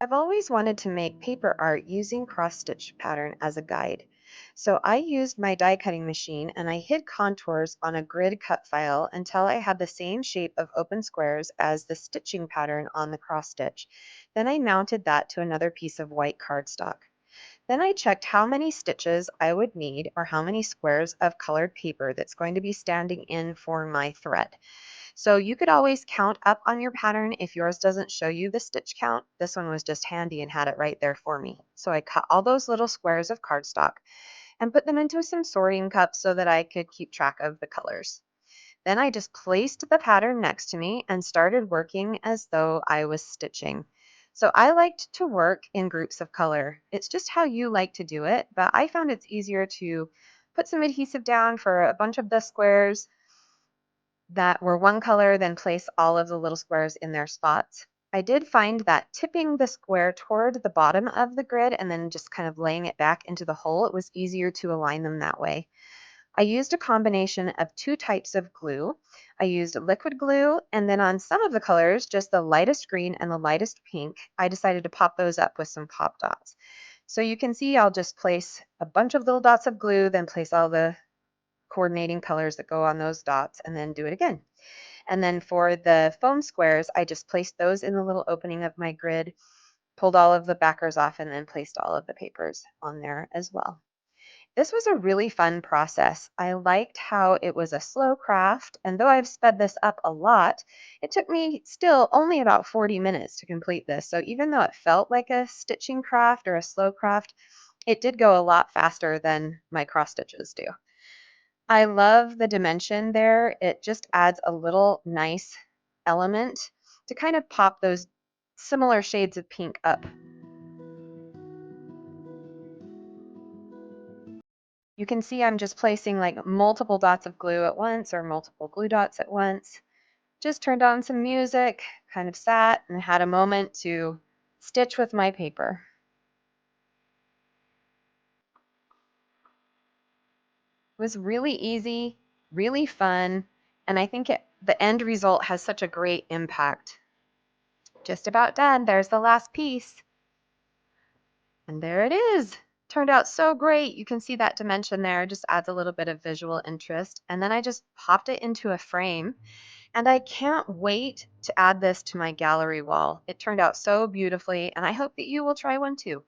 I've always wanted to make paper art using cross stitch pattern as a guide. So I used my die cutting machine and I hid contours on a grid cut file until I had the same shape of open squares as the stitching pattern on the cross stitch. Then I mounted that to another piece of white cardstock. Then I checked how many stitches I would need or how many squares of colored paper that's going to be standing in for my thread. So you could always count up on your pattern if yours doesn't show you the stitch count. This one was just handy and had it right there for me. So I cut all those little squares of cardstock and put them into some sorting cups so that I could keep track of the colors. Then I just placed the pattern next to me and started working as though I was stitching. So I liked to work in groups of color. It's just how you like to do it, but I found it's easier to put some adhesive down for a bunch of the squares that were one color, then place all of the little squares in their spots. I did find that tipping the square toward the bottom of the grid and then just kind of laying it back into the hole, it was easier to align them that way. I used a combination of two types of glue. I used liquid glue, and then on some of the colors, just the lightest green and the lightest pink, I decided to pop those up with some pop dots. So you can see I'll just place a bunch of little dots of glue, then place all the coordinating colors that go on those dots, and then do it again. And then for the foam squares, I just placed those in the little opening of my grid, pulled all of the backers off, and then placed all of the papers on there as well. This was a really fun process. I liked how it was a slow craft, and though I've sped this up a lot, it took me still only about 40 minutes to complete this. So even though it felt like a stitching craft or a slow craft, it did go a lot faster than my cross stitches do. I love the dimension there. It just adds a little nice element to kind of pop those similar shades of pink up. You can see I'm just placing like multiple dots of glue at once or multiple glue dots at once. Just turned on some music, kind of sat and had a moment to stitch with my paper. It was really easy, really fun, and I think the end result has such a great impact. Just about done. There's the last piece. And there it is. Turned out so great. You can see that dimension there. Just adds a little bit of visual interest. And then I just popped it into a frame. And I can't wait to add this to my gallery wall. It turned out so beautifully, and I hope that you will try one too.